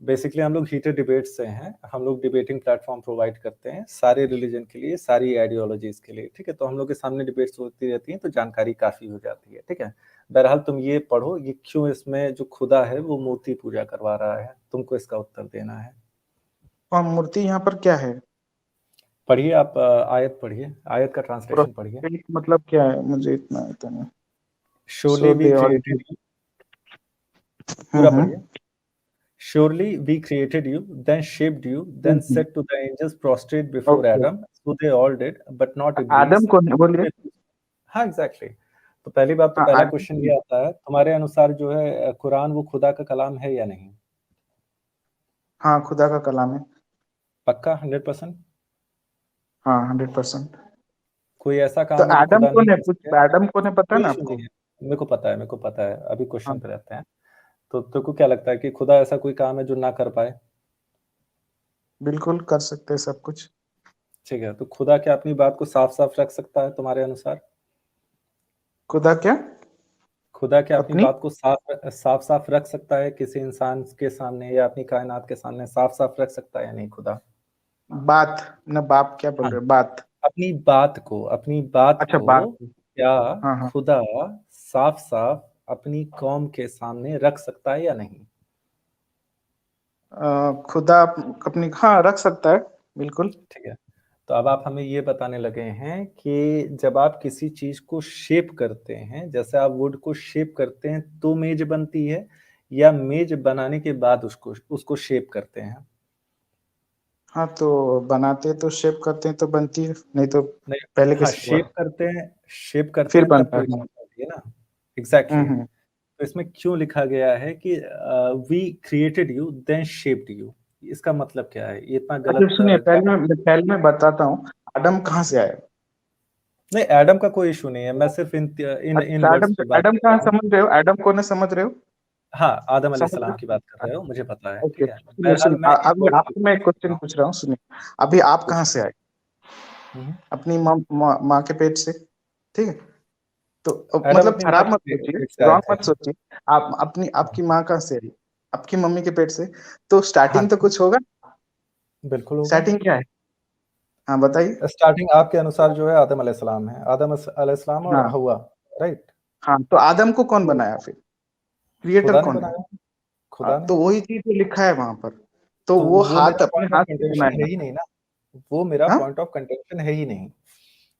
Basically हम लोग heated debate से हैं, हम लोग डिबेटिंग प्लेटफॉर्म प्रोवाइड करते हैं सारे रिलीजन के लिए, सारी आइडियोलॉजीज के लिए, ठीक है। तो हम लोग के सामने डिबेट्स होती रहती हैं, तो जानकारी काफी हो जाती है, ठीक है। बहरहाल तुम ये पढ़ो, ये क्यों इसमें जो खुदा है वो मूर्ति पूजा करवा रहा है, तुमको इसका उत्तर देना है। और मूर्ति यहाँ पर क्या है? पढ़िए आप, आयत पढ़िए, आयत का ट्रांसलेशन पढ़िए। प्रोफेट मतलब क्या है? मुझे इतना नहीं। Surely so we they all created you, पूरा पढ़िए। Surely we created you, then shaped you, then said to the angels prostrate before okay. Adam. So they all did, but not Adam Iblis. को बोलिए। हाँ exactly. तो पहली बात तो हाँ पहला आदम। क्वेश्चन ये आता है, तुम्हारे अनुसार जो है कुरान वो खुदा का कलाम है या नहीं? हाँ, खुदा का कलाम है। पक्का 100%? हाँ 100%। कोई ऐसा तो काम है जो आदम खुदा नहीं कौन है? कर कुछ सके? आदम कौन है पता है कोई ना इशू आपको? नहीं है, मेरे को पता है, मेरे को पता है। अभी क्वेश्चन हाँ पे रहते हैं। तो तुमको क्या लगता है कि खुदा ऐसा कोई काम है जो ना कर पाए? बिल्कुल कर सकते हैं सब कुछ। ठीक है, तो खुदा क्या अपनी बात को साफ साफ रख सकता है तुम्हारे अनुसार? खुदा क्या? खुदा क्या अपनी अपनी बात को साफ साफ साफ रख सकता है किसी इंसान के सामने या अपनी कायनात के सामने साफ साफ रख सकता है या नहीं खुदा? बात ना, बाप क्या बोल हाँ, रहे? बात। अपनी बात अच्छा को बात। क्या हाँ हाँ। खुदा साफ साफ अपनी कौम के सामने रख सकता है या नहीं? खुदा अपनी, हाँ रख सकता है बिल्कुल। ठीक है, तो अब आप हमें ये बताने लगे हैं कि जब आप किसी चीज को शेप करते हैं, जैसे आप वुड को शेप करते हैं तो मेज बनती है, या मेज बनाने के बाद उसको उसको शेप करते हैं? हाँ तो बनाते तो शेप करते हैं तो बनती है, नहीं तो नहीं, पहले हाँ कैसे हुआ? शेप करते फिर हैं तब बनता तो है। एक चीज बनती है ना। Exactly hmm. तो इसमें क्यों लिखा गया है कि we created you then shaped you? इसका मतलब क्या है? ये इतना अच्छा गलत सुनिए, क्या? पहले मैं बताता हूँ। आदम कहाँ से आया? नहीं, एडम का कोई इशू नहीं है, मैं सिर्फ इन इन इन अच्छा वर्ड्स आदम, पे बात आदम कर कहाँ रहा हूँ। समझ रहे हो? आदम को ना समझ रहे हो? हाँ, आदम समझ अलैहिस्सलाम की बात कर रहे रहे हो, मुझे पता है, हो? ओके ठीक है। सुनिए बहरहाल सुनिए, मैं इन अभी वर्ड्स पे आपको मैं एक बात कर क्वेश्चन रहा हूँ। पूछ रहा हूँ, सुनिए। अभी आप कहाँ पूछिए। से आए? हम्म। अपनी माँ के पेट से, ठीक है। तो एडम मतलब अपनी माँ खराब मत के सोचिए, पेट से आए रॉन्ग थे। मत सोचिए। आप अपनी, आपकी माँ कहाँ से आई? आपकी मम्मी के पेट से। तो स्टार्टिंग तो हाँ, कुछ होगा। बिल्कुल होगा। स्टार्टिंग क्या है? हाँ बताइए। स्टार्टिंग आपके अनुसार जो है आदम अलैहिस्सलाम है, आदम अलैहिस्सलाम और हाँ हवा, राइट। हाँ, तो आदम को कौन तो बनाया फिर? क्रिएटर खुदा ने कौन है? बनाया, हाँ, खुदा ने। तो वही चीज जो लिखा है वहां पर, तो तो वो वो हाथ मेरा अपने पॉइंट ऑफ हाथ से कंटेंशन बनाया। है ही नहीं ना, वो मेरा हाँ पॉइंट ऑफ कंटेंशन है ही नहीं,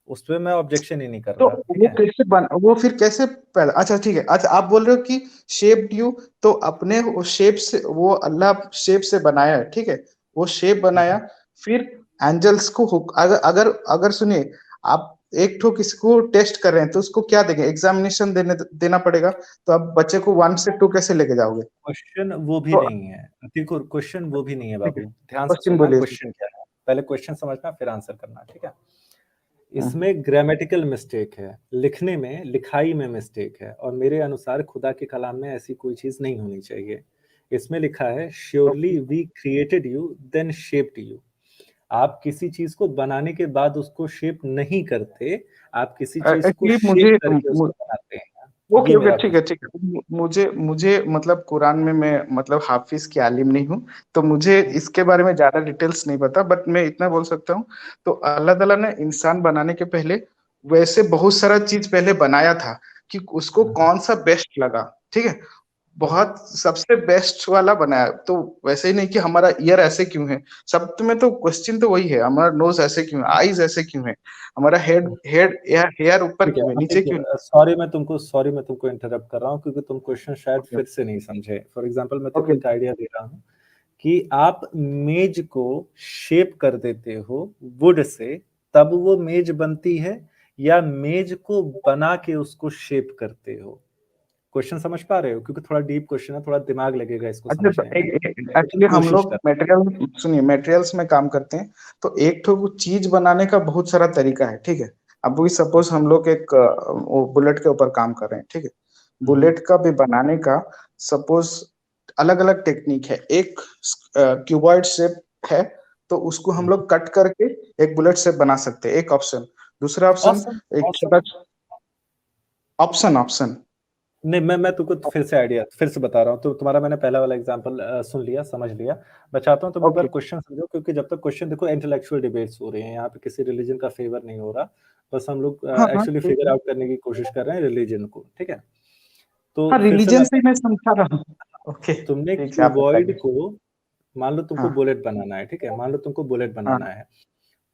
उस पे मैं ऑब्जेक्शन ही नहीं कर तो रहा, ठीक वो है। कैसे बन, वो फिर कैसे पहले? अच्छा ठीक है, अच्छा आप बोल रहे हो कि शेप्ड यू, तो अपने वो शेप से, वो अल्लाह शेप से बनाया है, ठीक है। वो शेप बनाया, फिर एंजल्स को अगर अगर अगर सुनिए, आप एक ठो किसी को टेस्ट कर रहे हैं तो उसको क्या देंगे? एग्जामिनेशन देना पड़ेगा। तो आप बच्चे को 1 से 2 कैसे लेके जाओगे? क्वेश्चन वो भी तो नहीं है, देखो क्वेश्चन वो भी नहीं है ठीक है, बाबू, ध्यान से क्वेश्चन सुनना बोलिए। क्वेश्चन क्या है। पहले क्वेश्चन समझना फिर आंसर करना, ठीक है। हम्म, इसमें ग्रामेटिकल मिस्टेक है, लिखने में लिखाई में मिस्टेक है, और मेरे अनुसार खुदा के कलाम में ऐसी कोई चीज नहीं होनी चाहिए। इसमें लिखा है okay. Surely we created you then shaped you. आप किसी चीज को बनाने के बाद उसको शेप नहीं करते, आप किसी चीज को एक्चुअली शेप करके उसको बनाते हैं। ओके ये ओके, मेरा ठीक है क्वेश्चन ठीक है। मुझे मुझे मतलब कुरान में, मैं मतलब हाफिज की आलिम नहीं हूँ, तो मुझे है। इसके बारे में ज्यादा डिटेल्स नहीं पता, बट मैं इतना बोल सकता हूँ। तो अल्लाह ताला ने इंसान बनाने के पहले वैसे बहुत सारा चीज पहले बनाया था, कि उसको कौन सा बेस्ट लगा, ठीक है। बहुत सबसे बेस्ट वाला बनाया। तो वैसे ही नहीं कि हमारा ईयर ऐसे क्यों है, सब में तो क्वेश्चन तो वही है, हमारा नोज ऐसे क्यों है, आईज ऐसे क्यों है, हमारा हेड हेड हेयर ऊपर ठीक है, क्यों है, अब नीचे क्यों देखिए, सॉरी मैं तुमको इंटरप्ट कर रहा हूँ क्योंकि तुम क्वेश्चन शायद नहीं? फिर से नहीं समझे। फॉर एग्जांपल मैं तुमको ओके। एक आइडिया दे रहा हूँ कि आप मेज को शेप कर देते हो वुड से, तब वो मेज बनती है, या मेज को बना के उसको शेप करते हो? क्वेश्चन समझ पा रहे हो? क्योंकि थोड़ा डीप क्वेश्चन है, थोड़ा दिमाग लगेगा इसको अच्छा तो समझने में, लेकिन एक्चुअली हम कोशिश लोग कर। मटेरियल, सुनिए मटेरियल्स में काम करते हैं। तो एक तो वो चीज बनाने का बहुत सारा तरीका है, ठीक है। अब वही सपोज हम लोग एक वो बुलेट के ऊपर काम कर रहे हैं, ठीक है। हम्म, बुलेट का भी बनाने का सपोज अलग अलग टेक्निक है। एक क्यूबॉइड शेप है, तो उसको हम हम्म। लोग कट करके एक बुलेट शेप बना सकते हैं, एक ऑप्शन। दूसरा ऑप्शन, Awesome, एक awesome. छोटा ऑप्शन ऑप्शन नहीं, मैं तुमको फिर से आइडिया फिर से बता रहा हूँ। तो तुम्हारा मैंने पहला वाला एग्जांपल सुन लिया, समझ लिया। मैं चाहता हूँ तुम एक बार ओके। क्वेश्चन समझो, क्योंकि जब तक क्वेश्चन देखो, इंटेलेक्चुअल डिबेट्स हो रही हैं यहाँ पे, किसी रिलीजन का फेवर नहीं हो रहा। बस हम लोग हाँ हाँ एक्चुअली ठीक फिगर है। आउट करने की कोशिश कर रहे हैं रिलीजन को, ठीक है। तो हाँ फिर से मैं रिलीजन से मैं समझा रहा हूँ। ओके तुमने ठीक है आप क्यूबॉइड बताइए। को, मान लो तुमको हाँ बुलेट बनाना है, ठीक है, मान लो तुमको बुलेट बनाना हाँ है।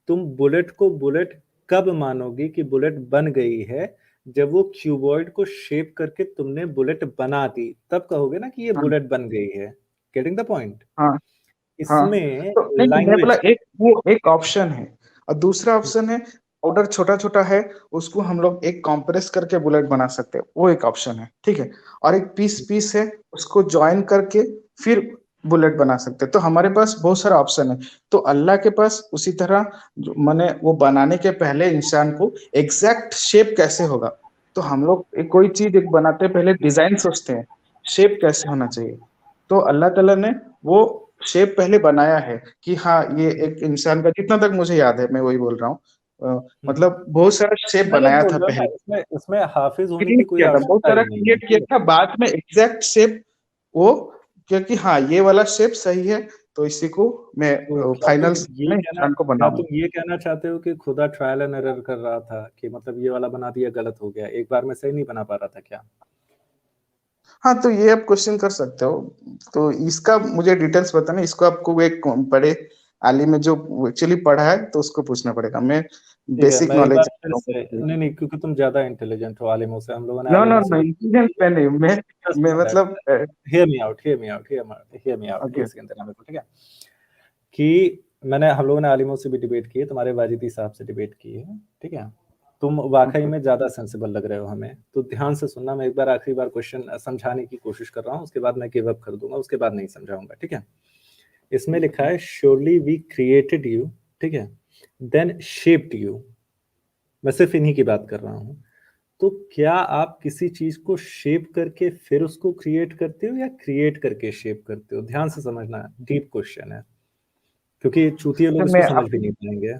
तुम बुलेट को बुलेट कब मानोगे कि बुलेट बन गई है? जब वो क्यूबॉइड को शेप करके तुमने बुलेट बना दी, तब कहोगे ना कि ये हाँ बुलेट बन गई है। Getting the point? हाँ हाँ। इसमें तो नहीं मैं बोला लैंग्वेज, एक वो एक ऑप्शन है, और दूसरा ऑप्शन है पाउडर छोटा छोटा है, उसको हम लोग एक कॉम्प्रेस करके बुलेट बना सकते हैं, वो एक ऑप्शन है ठीक है। और एक पीस पीस है, उसको ज्वाइन करके फिर बुलेट बना सकते हैं। तो हमारे पास बहुत सारा ऑप्शन है। तो अल्लाह के पास उसी तरह माने वो बनाने के पहले इंसान को एग्जैक्ट शेप कैसे होगा, तो हम लोग कोई चीज एक बनाते हैं पहले डिजाइन सोचते हैं, शेप कैसे होना चाहिए। तो अल्लाह ताला ने वो शेप पहले बनाया है कि हाँ ये एक इंसान का, जितना तक मुझे याद है मैं वही बोल रहा हूँ। मतलब बहुत सारा शेप मैं बनाया बोल था रहा हूँ ना, पहले, इसमें इसमें हाफिज होने की क्रिएट कोई किया था, बहुत आवश्यकता सारा ही नहीं है, क्रिएट किया ठीक है। था, बाद में एग्जैक्ट शेप वो, क्योंकि हाँ ये वाला शेप सही है, तो इसी को मैं तो फाइनल में इंसान को क्या बनाऊंगा। तुम ये कहना चाहते हो कि खुदा ट्रायल एंड एरर कर रहा था, कि मतलब ये वाला बना दिया गलत हो गया, एक बार में सही नहीं बना पा रहा था क्या? हाँ तो ये आप क्वेश्चन कर सकते हो। तो इसका मुझे डिटेल्स पता नहीं, इसको आपको एक बड़े आलिम में जो एक्चुअली पढ़ा है तो उसको पूछना पड़ेगा। मैं ठीक है, बेसिक मैं एक बार नॉलेज। फिर से, नहीं नहीं, क्योंकि तुम ज्यादा इंटेलिजेंट हो आलिमों से, हम लोगों ने नो नो आलिमों से नो भी इंटेलिजेंस पे नहीं, मैं मतलब hear me out, hear me out, hear me out, okay. एक सेकंड देना मेरे को, ठीक है। कि हम लोगों ने आलिमों से भी डिबेट की है, तुम्हारे वाजिदी साहब से डिबेट की है, ठीक है। तुम वाकई ओके में ज्यादा सेंसिबल लग रहे हो हमें, तो ध्यान से सुनना। मैं एक बार आखिरी बार क्वेश्चन समझाने की कोशिश कर रहा हूँ, उसके बाद मैं गिव अप कर दूंगा, उसके बाद नहीं समझाऊंगा, ठीक है। इसमें लिखा है श्योरली वी क्रिएटेड यू, ठीक है, देन शेप्ड यू। मैं सिर्फ इन्हीं की बात कर रहा हूँ। तो क्या आप किसी चीज को शेप करके फिर उसको क्रिएट करते हो, या क्रिएट करके शेप करते हो? ध्यान से समझना, डीप क्वेश्चन है, क्योंकि चूतिए लोग इसको मैं समझ आप भी नहीं पाएंगे।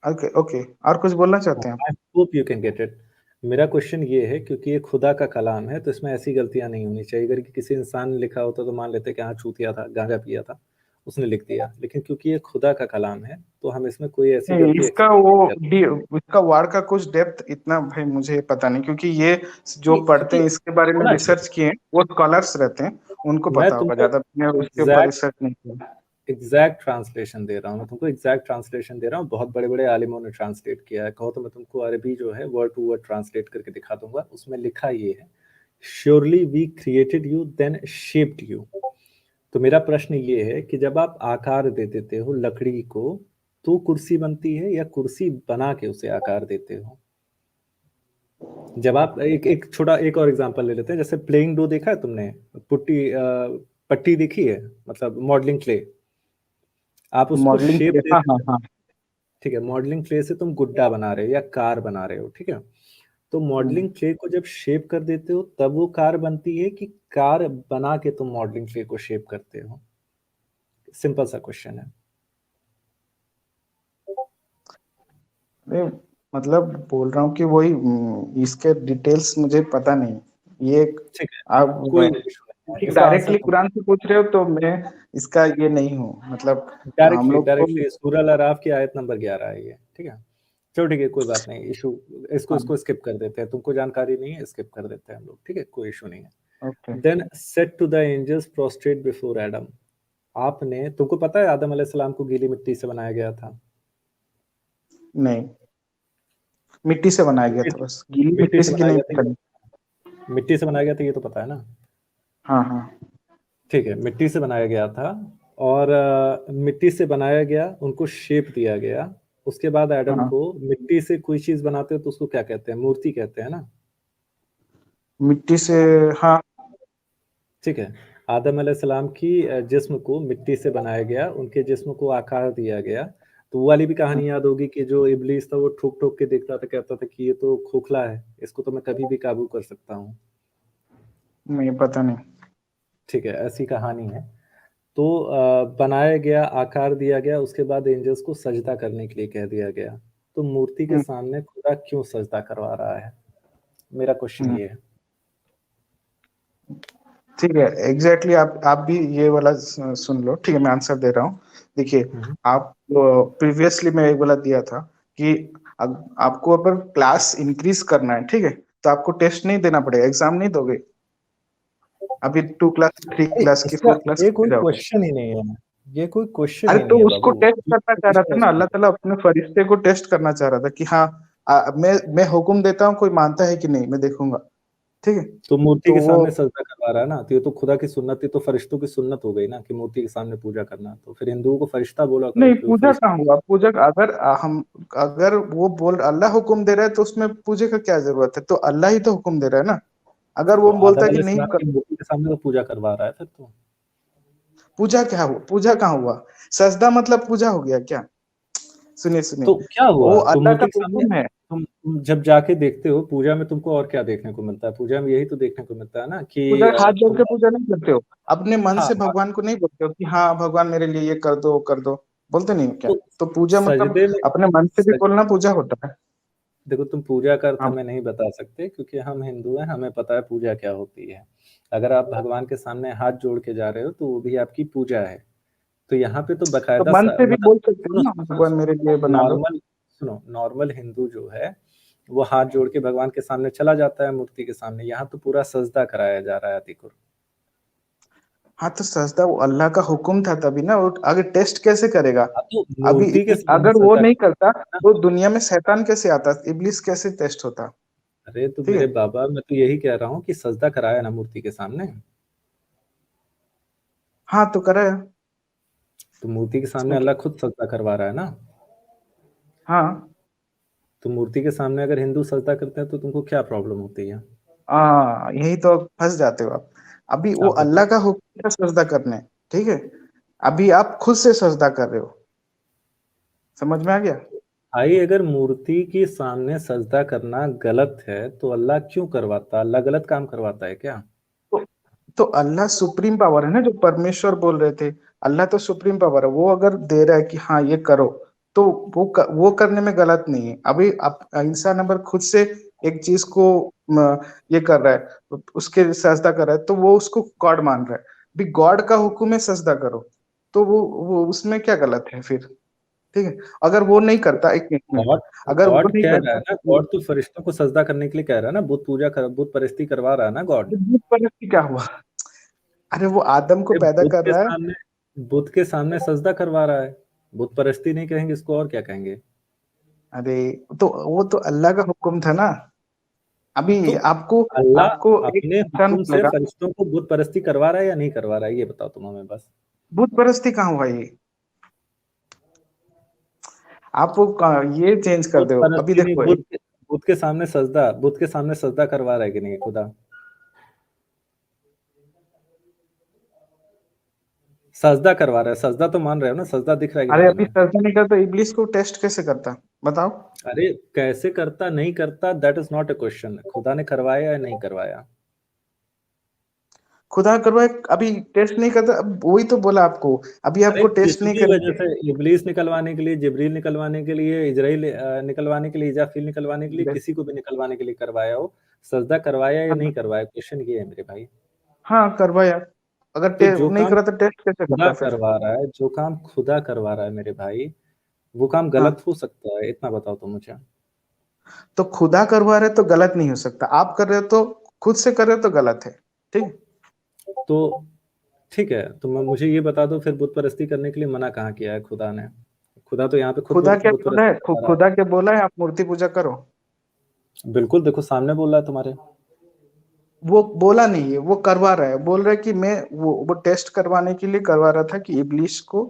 ओके ओके और कुछ बोलना चाहते हैं आप? I hope you can get it. मेरा क्वेश्चन ये है, क्योंकि ये खुदा का कलाम है, तो इसमें ऐसी गलतियां नहीं होनी चाहिए। अगर किसी इंसान ने लिखा होता तो मान लेते कि हाँ चूतिया था, गांजा पिया था, उसने लिख दिया। लेकिन क्योंकि ये खुदा का कलाम है, तो हम इसमें कोई ऐसी नहीं गलती इसका एक्सेप्ट वो नहीं करते। इसका वार का कुछ डेप्थ इतना भाई मुझे पता नहीं, क्योंकि ये जो पढ़ते क्योंकि हैं इसके बारे में होना रिसर्च चाहिए। किए हैं वो स्कॉलर्स रहते हैं, उनको मैं पता होगा तुमको ज्यादा, मैं उसके ऊपर एग्जैक्ट रिसर्च नहीं किया। एग्जैक्ट ट्रांसलेशन दे रहा हूँ, मैं तुमको एग्जैक्ट ट्रांसलेशन दे रहा हूँ। बहुत बड़े बड़े आलिमों ने ट्रांसलेट किया है। कहो तो मैं तुमको अरबी जो है वर्ड टू वर्ड ट्रांसलेट करके दिखा दूंगा। उसमें लिखा ये है, surely we created you then shaped you. तो मेरा प्रश्न ये है कि जब आप आकार दे देते हो लकड़ी को, तो कुर्सी बनती है, या कुर्सी बना के उसे आकार देते हो? जब आप एक एक छोटा एक और एग्जांपल ले लेते हैं, जैसे प्लेइंग डो देखा है तुमने? पट्टी देखी है, मतलब मॉडलिंग क्ले। आप उसको मॉडलिंग शेप के दे हाँ हाँ देते हो, हाँ। ठीक है। मॉडलिंग क्ले से तुम गुड्डा बना रहे हो या कार बना रहे हो, ठीक है। तो हम्म। मॉडलिंग क्ले को जब शेप कर देते हो, तब वो कार बनती है, कि कार बना के तुम मॉडलिंग क्ले को शेप करते हो? सिंपल सा क्वेश्चन है। नहीं, मतलब बोल रहा हूँ कि वही इसके डिटेल्स मुझे पता नहीं, ये ठीक है, कोई आप इशू नहीं है, इसका आंसर डायरेक्टली तुम कुरान से पूछ रहे हो तो मैं इसका ये नहीं हूँ मतलब। हम डायरेक्टली लोग को डायरेक्टली सूरह अल अराफ की आयत नंबर 11 है ये, ठीक है। चलो ठीक है, कोई बात नहीं, इशू, इसको हाँ इसको स्किप कर देते हैं, तुमको जानकारी नहीं है, स्किप कर देते हैं हम लोग, ठीक है, कोई इशू नहीं है। Okay. Then set to the angels prostrate before Adam. आपने, तुमको पता है आदम अलैहिस्सलाम को गीली मिट्टी से बनाया गया था? नहीं मिट्टी से बनाया गया मिट्टी था, से बस गीली मिट्टी मिट्टी से से कि बनाया नहीं गया था, पता नहीं। मिट्टी से बनाया गया था, ये तो पता है ना? हाँ हाँ ठीक है, मिट्टी से बनाया गया था। और मिट्टी से बनाया गया, उनको शेप दिया गया। उसके बाद एडम हाँ। को, मिट्टी से कोई चीज बनाते हो तो उसको क्या कहते हैं? मूर्ति कहते हैं ना? मिट्टी से हाँ। ठीक है। आदम अलैहिस्सलाम की जिस्म को मिट्टी से बनाया गया, उनके जिस्म को आकार दिया गया। तो वो वाली भी हाँ, कहानी याद होगी, कि जो इब्लीस था वो ठोक ठोक के देखता था, कहता था कि ये तो खोखला है, इसको तो मैं कभी भी काबू कर सकता हूँ। नहीं पता नहीं। ठीक है, ऐसी कहानी है। तो बनाया गया, आकार दिया गया, उसके बाद एंजल्स को सजदा करने के लिए कह दिया गया। तो मूर्ति के हम्म, सामने खुदा क्यों सजदा करवा रहा है? मेरा क्वेश्चन हम्म। ये है। ठीक है, एग्जैक्टली आप भी ये वाला सुन लो, ठीक है, मैं आंसर दे रहा हूँ। देखिए, हम्म। आप प्रीवियसली मैं एक वाला दिया था कि आपको अगर क्लास इंक्रीज करना है, ठीक है, तो आपको टेस्ट नहीं देना पड़ेगा, एग्जाम नहीं दोगे। अभी 2 क्लास, थ्री अरे क्लास की, इसका 4 क्लास ये की कोई जाओगे। क्वेश्चन ही नहीं है, ये कोई क्वेश्चन अरे ही तो नहीं है उसको बाबू, टेस्ट ये करना चाह रहा था पूछना ना, उसको। अल्लाह ताला अपने फरिश्ते को टेस्ट करना चाह रहा था कि हाँ, मैं हुक्म देता हूँ, कोई मानता है कि नहीं, मैं देखूंगा। ठीक है, तो मूर्ति तो के वो सामने सजदा करवा रहा है ना, तो ये तो खुदा की सुन्नत, ये तो फरिश्तों की सुन्नत हो गई ना कि मूर्ति के सामने पूजा करना। तो फिर हिंदुओं को फरिश्ता बोला करो नहीं, कि वो पूजा फरिश्ता। कहाँ हुआ? पूजा अगर हम, अगर वो बोल अल्लाह हुक्म दे रहा है तो उसमें पूजे का क्या जरूरत है? तो अल्लाह ही तो हुक्म दे रहा है ना। अगर तो वो बोलता आदम है कि नहीं अलैहिस्सलाम की मूर्ति के सामने तो पूजा करवा रहा है फिर तो। पूजा क्या हुआ? पूजा कहाँ हुआ? सजदा मतलब पूजा हो गया क्या? सुनिए सुनिए, तो क्या वो हुआ, तो अल्लाह मूर्ति का के सामने हुक्म है। तुम जब जाके देखते हो पूजा में, तुमको और क्या देखने को मिलता है? पूजा में यही तो देखने को मिलता है ना कि पूजा हाथ जोड़ तुम। के पूजा नहीं करते हो? अपने मन हाँ से हाँ। भगवान को नहीं बोलते हो कि हाँ भगवान मेरे लिए ये कर दो, वो कर दो? बोलते नहीं हो क्या? तो तो पूजा मतलब सजदे में अपने मन से भी सज, बोलना पूजा होता है। देखो, तुम पूजा का अर्थ हाँ, हमें नहीं बता सकते क्योंकि हम हिंदू हैं, हमें पता है पूजा क्या होती है। अगर आप भगवान के सामने हाथ जोड़ के जा रहे हो तो वो भी आपकी पूजा है। तो यहाँ पे तो तो बकायदा मन से भी मतलब बोल सकते हो सुनो ना, सुनो सुनो भगवान मेरे लिए सुनो, बना दो। नॉर्मल सुनो, नॉर्मल हिंदू जो है वो हाथ जोड़ के भगवान के सामने चला जाता है मूर्ति के सामने। यहाँ तो पूरा सजदा कराया जा रहा है अतिकुर। हाँ, तो सजदा वो अल्लाह का हुक्म था तभी ना, वो आगे टेस्ट कैसे करेगा? हाँ, तो अभी मूर्ति के सामने अगर वो सजदा नहीं करता करना। तो दुनिया में शैतान कैसे आता, इब्लिस कैसे टेस्ट होता? अरे तो ठीक मेरे है, बाबा, मैं तो यही कह रहा हूँ कि सजदा कराया ना मूर्ति के सामने। हाँ तो करे। तो मूर्ति के सामने इसमें अल्लाह क्या? खुद सजदा करवा रहा है ना। हाँ, तो मूर्ति के सामने अगर हिंदू सजदा करते हैं तो तुमको क्या प्रॉब्लम होती है? यही तो फंस जाते हो आप। अभी वो आप अल्लाह बताओ। का हुक्म था सजदा करने, ठीक है, अभी आप खुद से सजदा कर रहे हो। समझ में आ गया? भाई, अगर मूर्ति के सामने सजदा करना गलत है तो अल्लाह क्यों करवाता? अल्लाह गलत काम करवाता है क्या? तो तो अल्लाह सुप्रीम पावर है ना, जो परमेश्वर बोल रहे थे। अल्लाह तो सुप्रीम पावर है, वो अगर दे रहा है कि हाँ ये करो, तो वो करने में गलत नहीं है। अभी आप इंसान अगर खुद से एक चीज को ये कर रहा है, तो उसके सजदा कर रहा है, तो वो उसको गॉड मान रहा है। भी गॉड का हुक्म है सजदा करो, तो वो उसमें क्या गलत है फिर? ठीक है, अगर वो नहीं करता, एक मिनट, गॉड अगर वो गॉड नहीं कह रहा है करता, ना, गॉड तो फरिश्तों को सजदा करने के लिए कह रहा है ना, बुत परस्ती करवा रहा है ना गॉड। बुत परस्ती क्या हुआ? अरे वो आदम को अरे पैदा कर रहा है। बुत के सामने सजदा करवा रहा है। बुत परस्ती नहीं कहेंगे इसको, और क्या कहेंगे? अरे तो वो तो अल्लाह का हुक्म था ना। अभी तो आपको आपको अल्लाह एक अपने इंसान हुक्म से लगा। फरिश्तों को बुत परस्ती करवा रहा है या नहीं करवा रहा है, ये बताओ तुम हमें बस। बुत परस्ती कहाँ हुआ ये? आप ये चेंज कर बुत दो, अभी परस्ती नहीं, देखो बुत के सामने सजदा करवा रहा है कि नहीं खुदा? सजदा करवा रहा है, सजदा तो मान रहे हो ना, सजदा दिख रहा है कि नहीं अरे अभी तुम्हें? सर्जन नहीं करता, इब्लिस को टेस्ट कैसे करता? बताओ। अरे कैसे करता नहीं करता, that is not a question. खुदा ने करवाया या नहीं करवाया? खुदा करवाए, अभी टेस्ट नहीं करता, अब वही तो बोला आपको। अभी अरे आपको किस टेस्ट नहीं भी वजह करेंगे। से, इबलीस निकलवाने के लिए, जिब्रील निकलवाने के लिए, इजराइल निकलवाने के लिए, इजाफिल निकलवाने के लिए, किसी को भी निकलवाने के लिए करवाया हो, सजदा करवाया या नहीं हाँ, करवाया, क्वेश्चन ये है मेरे भाई। हाँ करवाया। अगर तो जो नहीं काम करा तो टेस्ट कैसे खुदा करता फिर? करवा रहा है, जो काम खुदा करवा रहा है मेरे भाई, वो काम गलत हाँ, हो सकता है? इतना बताओ तो मुझे। तो खुदा करवा रहे तो गलत नहीं हो सकता, आप कर रहे हो तो, खुद से कर रहे हो तो गलत है। ठीक है? तो ठीक है, तो मुझे ये बता दो फिर बुत परस्ती करने के लिए मना कहाँ किया है खुदा ने? खुदा तो यहाँ पे खुद खुदा क्या बुत बोला है? परस्ती करवा रहा है। खुदा क्या बोला है? आप मूर्ति पूजा करो। बिल्कुल, देखो सामने बोल रहा है तुम्हारे। वो बोला नहीं है, वो करवा रहा है, बोल रहा है कि मैं वो टेस्ट करवाने के लिए करवा रहा था कि इब्लिस को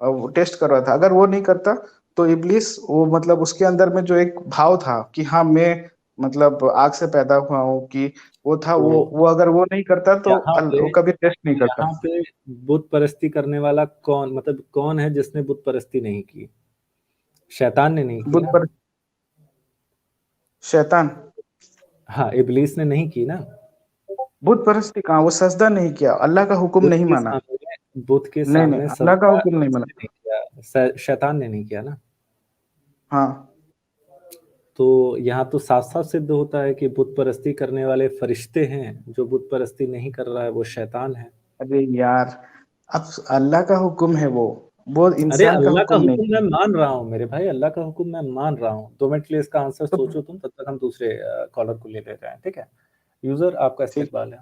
वो टेस्ट कर रहा था। अगर वो नहीं करता तो इब्लिस, वो मतलब उसके अंदर में जो एक भाव था कि हाँ मैं मतलब आग से पैदा हुआ हूँ, कि वो था, तो वो अगर वो नहीं करता तो यहाँ पे वो कभी टेस्ट नहीं करता। यहाँ पे बुत परस्ती करने वाला कौन, मतलब कौन है जिसने बुत परस्ती नहीं की? शैतान ने नहीं की बुद्ध ना। पर शैतान। हाँ, इबलीस ने नहीं की ना। बुद्ध परस्ती कहाँ? वो सजदा नहीं किया, अल्लाह का हुक्म बुत नहीं के माना। सामने बुत के नहीं नहीं, सामने अल्लाह का सजदा हुक्म नहीं माना। किसने नहीं किया? शैतान ने नहीं किया ना। हाँ, तो यहाँ तो साफ-साफ सिद्ध होता है कि बुत परस्ती करने वाले फरिश्ते हैं, जो बुत परस्ती नहीं कर रहा है वो शैतान है। अरे यार, अब अल्लाह का हुक्म है वो अरे इंसान का अल्लाह का हुक्म नहीं हुक्म मैं है। मान रहा हूँ मेरे भाई, अल्लाह का हुक्म मैं मान रहा हूँ। 2 मिनट के लिए इसका आंसर तो सोचो तुम, तब तक हम दूसरे कॉलर को ले लेते हैं, ठीक है? यूज़र आपका ठीक इस्तेकबाल है।